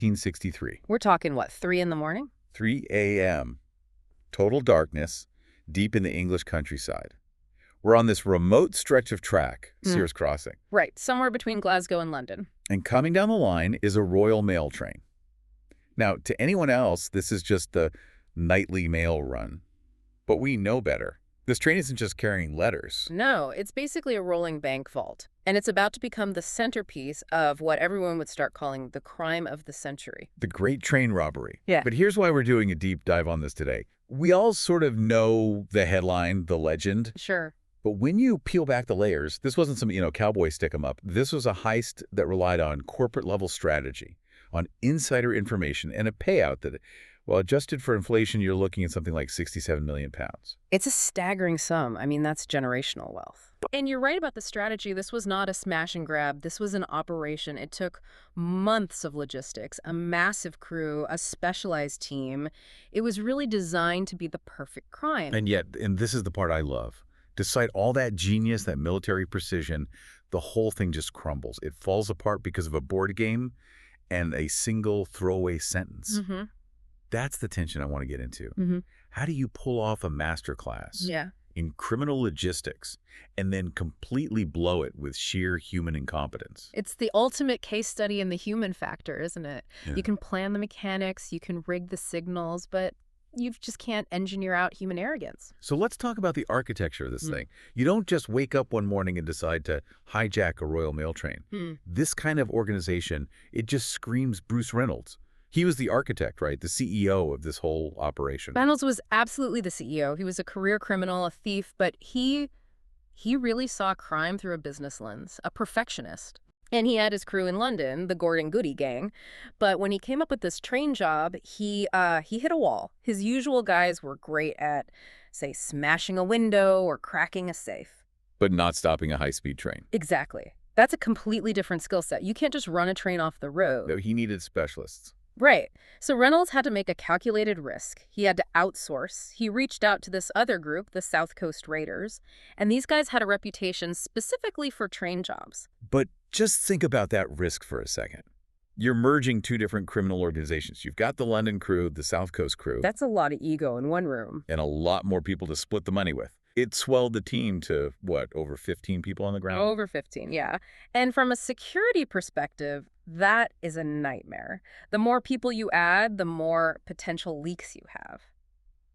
1963. We're talking, what, 3 in the morning? 3 a.m. Total darkness, deep in the English countryside. We're on this remote stretch of track, Sears Crossing. Right, somewhere between Glasgow and London. And coming down the line is a Royal Mail train. Now, to anyone else, this is just the nightly mail run. But we know better. This train isn't just carrying letters. No, it's basically a rolling bank vault. And it's about to become the centerpiece of what everyone would start calling the crime of the century. The Great Train Robbery. Yeah. But here's why we're doing a deep dive on this today. We all sort of know the headline, the legend. Sure. But when you peel back the layers, this wasn't some, cowboy stick 'em up. This was a heist that relied on corporate-level strategy, on insider information, and a payout that, well, adjusted for inflation, you're looking at something like 67 million pounds. It's a staggering sum. I mean, that's generational wealth. And you're right about the strategy. This was not a smash and grab. This was an operation. It took months of logistics, a massive crew, a specialized team. It was really designed to be the perfect crime. And yet, and this is the part I love, despite all that genius, that military precision, the whole thing just crumbles. It falls apart because of a board game and a single throwaway sentence. That's the tension I want to get into. How do you pull off a masterclass in criminal logistics and then completely blow it with sheer human incompetence? It's the ultimate case study in the human factor, isn't it? Yeah. You can plan the mechanics, you can rig the signals, but you just can't engineer out human arrogance. So let's talk about the architecture of this thing. You don't just wake up one morning and decide to hijack a Royal Mail train. This kind of organization, it just screams Bruce Reynolds. He was the architect, right? The CEO of this whole operation. Reynolds was absolutely the CEO. He was a career criminal, a thief, but he really saw crime through a business lens, a perfectionist. And he had his crew in London, the Gordon Goody gang. But when he came up with this train job, he hit a wall. His usual guys were great at, say, smashing a window or cracking a safe. But not stopping a high-speed train. Exactly. That's a completely different skill set. You can't just run a train off the road. No, he needed specialists. Right. So Reynolds had to make a calculated risk. He had to outsource. He reached out to this other group, the South Coast Raiders, and these guys had a reputation specifically for train jobs. But just think about that risk for a second. You're merging two different criminal organizations. You've got the London crew, the South Coast crew. That's a lot of ego in one room. And a lot more people to split the money with. It swelled the team to, what, over 15 people on the ground? Over 15, yeah. And from a security perspective, that is a nightmare. The more people you add, the more potential leaks you have.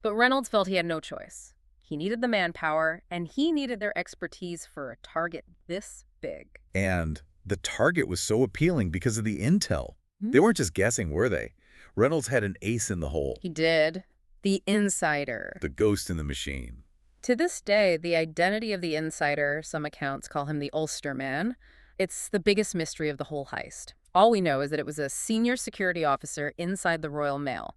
But Reynolds felt he had no choice. He needed the manpower, and he needed their expertise for a target this big. And the target was so appealing because of the intel. They weren't just guessing, were they? Reynolds had an ace in the hole. He did. The insider. The ghost in the machine. To this day, the identity of the insider, some accounts call him the Ulster Man, it's the biggest mystery of the whole heist. All we know is that it was a senior security officer inside the Royal Mail.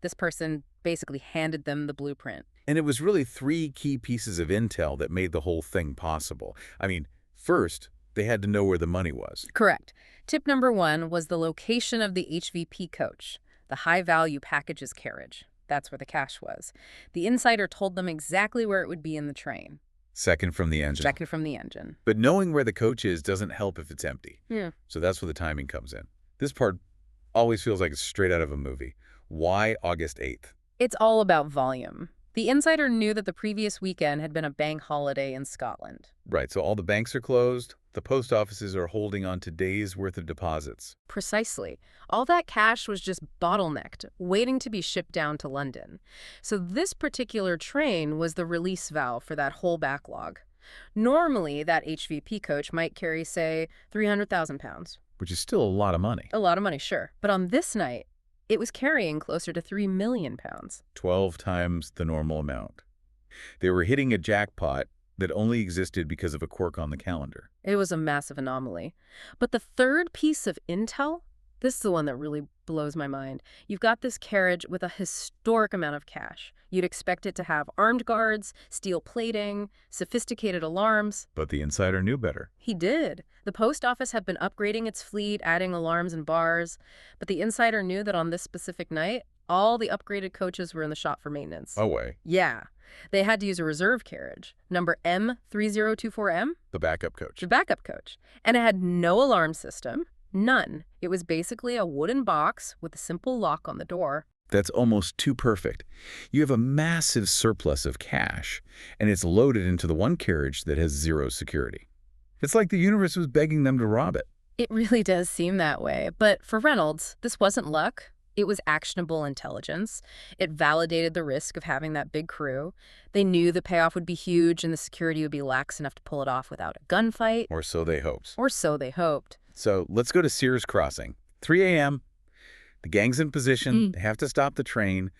This person basically handed them the blueprint. And it was really 3 key pieces of intel that made the whole thing possible. I mean, first, they had to know where the money was. Correct. Tip number 1 was the location of the HVP coach, the high-value packages carriage. That's where the cash was. The insider told them exactly where it would be in the train. Second from the engine. Second from the engine. But knowing where the coach is doesn't help if it's empty. Yeah. So that's where the timing comes in. This part always feels like it's straight out of a movie. Why August 8th? It's all about volume. The insider knew that the previous weekend had been a bank holiday in Scotland. Right, so all the banks are closed. The post offices are holding on to days' worth of deposits. Precisely. All that cash was just bottlenecked, waiting to be shipped down to London. So this particular train was the release valve for that whole backlog. Normally, that HVP coach might carry, say, 300,000 pounds. Which is still a lot of money. A lot of money, sure. But on this night, it was carrying closer to 3 million pounds. 12 times the normal amount. They were hitting a jackpot that only existed because of a quirk on the calendar. It was a massive anomaly. But the third piece of intel, this is the one that really blows my mind. You've got this carriage with a historic amount of cash. You'd expect it to have armed guards, steel plating, sophisticated alarms. But the insider knew better. He did. The post office had been upgrading its fleet, adding alarms and bars. But the insider knew that on this specific night, all the upgraded coaches were in the shop for maintenance. Oh, way. Yeah. They had to use a reserve carriage, number M3024M. The backup coach. The backup coach. And it had no alarm system, None. It was basically a wooden box with a simple lock on the door. That's almost too perfect. You have a massive surplus of cash, and it's loaded into the one carriage that has zero security. It's like the universe was begging them to rob it. It really does seem that way. But for Reynolds, this wasn't luck. It was actionable intelligence. It validated the risk of having that big crew. They knew the payoff would be huge and the security would be lax enough to pull it off without a gunfight. Or so they hoped. Or so they hoped. So let's go to Sears Crossing. 3 a.m., the gang's in position, they have to stop the train,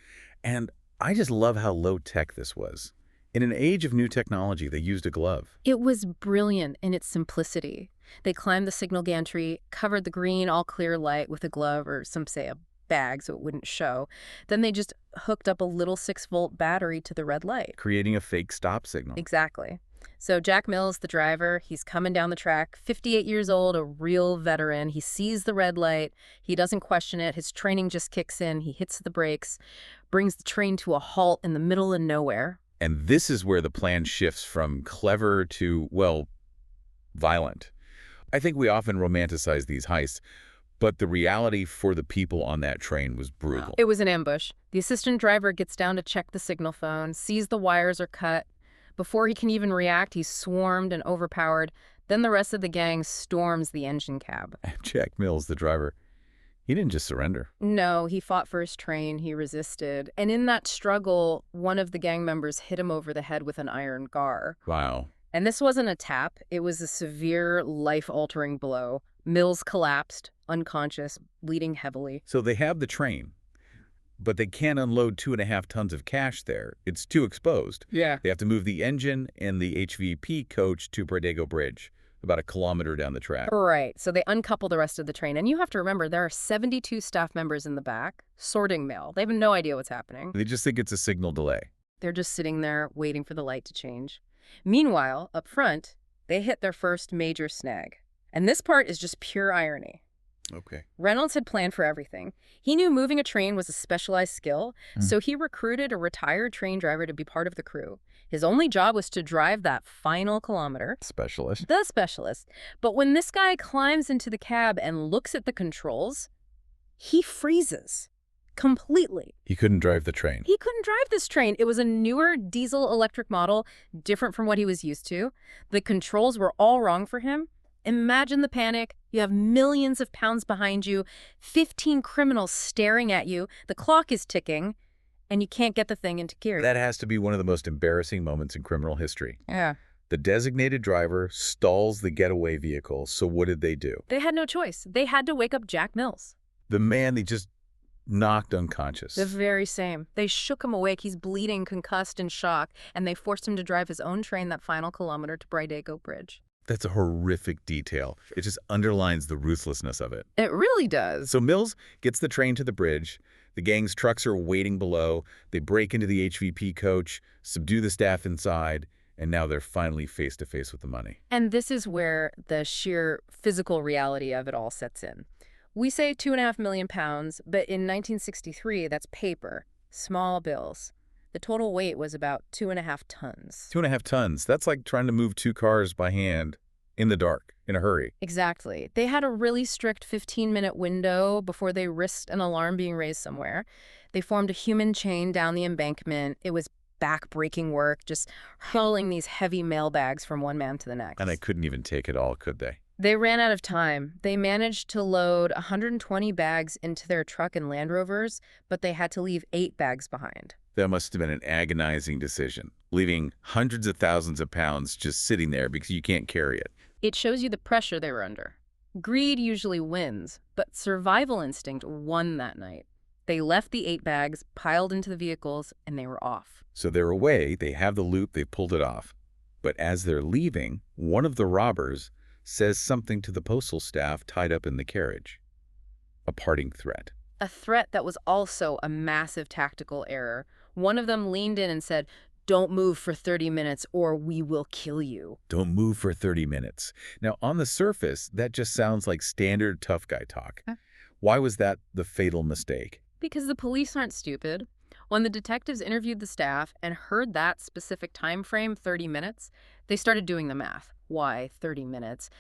and I just love how low-tech this was. In an age of new technology, they used a glove. It was brilliant in its simplicity. They climbed the signal gantry, covered the green all-clear light with a glove or some say a bag so it wouldn't show. Then they just hooked up a little 6-volt battery to the red light. Creating a fake stop signal. Exactly. So Jack Mills, the driver, he's coming down the track, 58 years old, a real veteran. He sees the red light. He doesn't question it. His training just kicks in. He hits the brakes, brings the train to a halt in the middle of nowhere. And this is where the plan shifts from clever to, well, violent. I think we often romanticize these heists, but the reality for the people on that train was brutal. It was an ambush. The assistant driver gets down to check the signal phone, sees the wires are cut. Before he can even react, he's swarmed and overpowered. Then the rest of the gang storms the engine cab. Jack Mills, the driver, he didn't just surrender. No, he fought for his train. He resisted. And in that struggle, one of the gang members hit him over the head with an iron gar. Wow. And this wasn't a tap. It was a severe, life-altering blow. Mills collapsed, unconscious, bleeding heavily. So they have the train, but they can't unload 2.5 tons of cash there. It's too exposed. Yeah. They have to move the engine and the HVP coach to Bradego Bridge, about a kilometer down the track. Right. So they uncouple the rest of the train. And you have to remember, there are 72 staff members in the back sorting mail. They have no idea what's happening. They just think it's a signal delay. They're just sitting there waiting for the light to change. Meanwhile, up front, they hit their first major snag. And this part is just pure irony. Okay. Reynolds had planned for everything. He knew moving a train was a specialized skill, so he recruited a retired train driver to be part of the crew. His only job was to drive that final kilometer. Specialist. The specialist. But when this guy climbs into the cab and looks at the controls, he freezes completely. He couldn't drive the train. He couldn't drive this train. It was a newer diesel-electric model, different from what he was used to. The controls were all wrong for him. Imagine the panic. You have millions of pounds behind you, 15 criminals staring at you, the clock is ticking, and you can't get the thing into gear. That has to be one of the most embarrassing moments in criminal history. Yeah. The designated driver stalls the getaway vehicle, so what did they do? They had no choice. They had to wake up Jack Mills. The man they just knocked unconscious. The very same. They shook him awake. He's bleeding, concussed, in shock, and they forced him to drive his own train that final kilometer to Bradego Bridge. That's a horrific detail. It just underlines the ruthlessness of it. It really does. So Mills gets the train to the bridge. The gang's trucks are waiting below. They break into the HVP coach, subdue the staff inside, and now they're finally face-to-face with the money. And this is where the sheer physical reality of it all sets in. We say 2.5 million pounds, but in 1963, that's paper, small bills. The total weight was about 2.5 tons. 2.5 tons. That's like trying to move 2 cars by hand in the dark, in a hurry. Exactly. They had a really strict 15-minute window before they risked an alarm being raised somewhere. They formed a human chain down the embankment. It was back-breaking work, just hurling these heavy mailbags from one man to the next. And they couldn't even take it all, could they? They ran out of time. They managed to load 120 bags into their truck and Land Rovers, but they had to leave 8 bags behind. That must have been an agonizing decision, leaving hundreds of thousands of pounds just sitting there because you can't carry it. It shows you the pressure they were under. Greed usually wins, but survival instinct won that night. They left the 8 bags, piled into the vehicles, and they were off. So they're away, they have the loot, they pulled it off. But as they're leaving, one of the robbers says something to the postal staff tied up in the carriage. A parting threat. A threat that was also a massive tactical error. One of them leaned in and said, "Don't move for 30 minutes or we will kill you." Don't move for 30 minutes. Now, on the surface, that just sounds like standard tough guy talk. Why was that the fatal mistake? Because the police aren't stupid. When the detectives interviewed the staff and heard that specific time frame, 30 minutes, they started doing the math. Why 30 minutes?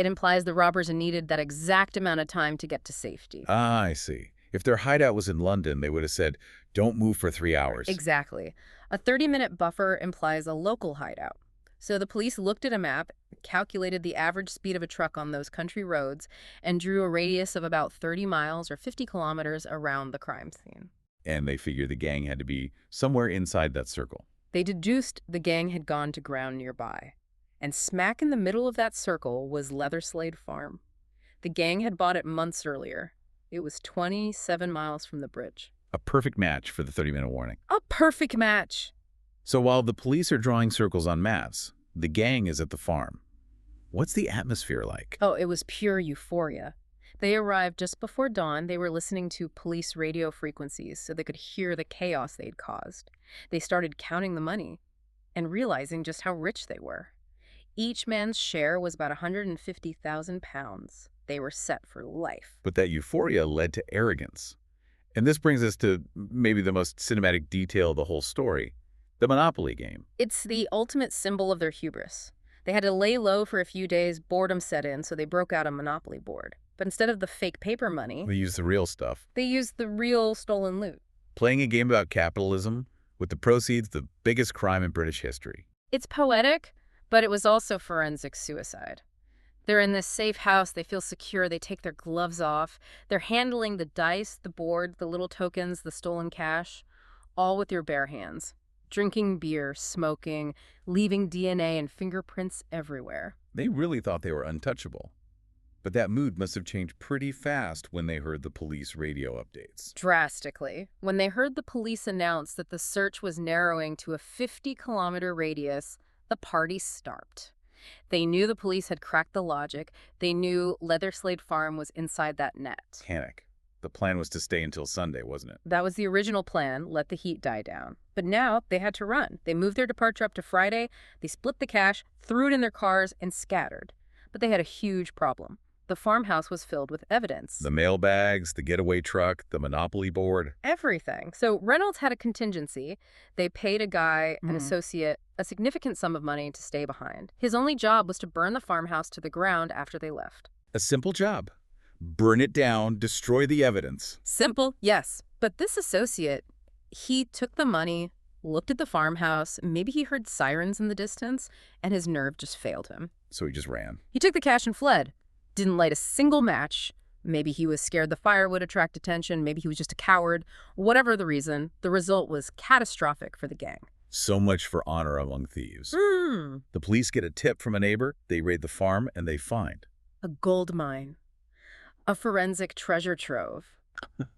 It implies the robbers needed that exact amount of time to get to safety. Ah, I see. If their hideout was in London, they would have said, don't move for 3 hours. Exactly. A 30-minute buffer implies a local hideout. So the police looked at a map, calculated the average speed of a truck on those country roads, and drew a radius of about 30 miles or 50 kilometers around the crime scene. And they figured the gang had to be somewhere inside that circle. They deduced the gang had gone to ground nearby. And smack in the middle of that circle was Leatherslade Farm. The gang had bought it months earlier. It was 27 miles from the bridge. A perfect match for the 30-minute warning. A perfect match! So while the police are drawing circles on maps, the gang is at the farm. What's the atmosphere like? Oh, it was pure euphoria. They arrived just before dawn. They were listening to police radio frequencies so they could hear the chaos they'd caused. They started counting the money and realizing just how rich they were. Each man's share was about 150,000 pounds. They were set for life. But that euphoria led to arrogance. And this brings us to maybe the most cinematic detail of the whole story, the Monopoly game. It's the ultimate symbol of their hubris. They had to lay low for a few days, boredom set in, so they broke out a Monopoly board. But instead of the fake paper money, They use the real stuff. they used the real stolen loot. Playing a game about capitalism, with the proceeds the biggest crime in British history. It's poetic, but it was also forensic suicide. They're in this safe house, they feel secure, they take their gloves off. They're handling the dice, the board, the little tokens, the stolen cash, all with your bare hands. Drinking beer, smoking, leaving DNA and fingerprints everywhere. They really thought they were untouchable. But that mood must have changed pretty fast when they heard the police radio updates. Drastically. When they heard the police announce that the search was narrowing to a 50-kilometer radius, the party stopped. They knew the police had cracked the logic. They knew Leatherslade Farm was inside that net. Panic. The plan was to stay until Sunday, wasn't it? That was the original plan, let the heat die down. But now they had to run. They moved their departure up to Friday, they split the cash, threw it in their cars, and scattered. But they had a huge problem. The farmhouse was filled with evidence. The mailbags, the getaway truck, the Monopoly board. Everything. So Reynolds had a contingency. They paid a guy, an associate, a significant sum of money to stay behind. His only job was to burn the farmhouse to the ground after they left. A simple job. Burn it down, destroy the evidence. Simple, yes. But this associate, he took the money, looked at the farmhouse, maybe he heard sirens in the distance, and his nerve just failed him. So he just ran. He took the cash and fled. Didn't light a single match. Maybe he was scared the fire would attract attention. Maybe he was just a coward. Whatever the reason, the result was catastrophic for the gang. So much for honor among thieves. The police get a tip from a neighbor, they raid the farm, and they find A gold mine. A forensic treasure trove.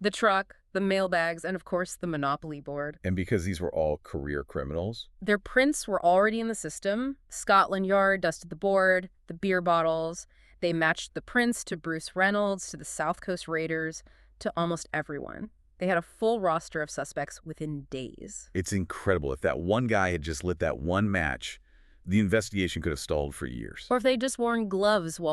The truck, the mailbags, and of course the Monopoly board. And because these were all career criminals, Their prints were already in the system. Scotland Yard dusted the board, the beer bottles. They matched the prints to Bruce Reynolds, to the South Coast Raiders, to almost everyone. They had a full roster of suspects within days. it's incredible. If that one guy had just lit that one match, the investigation could have stalled for years. Or if they'd just worn gloves while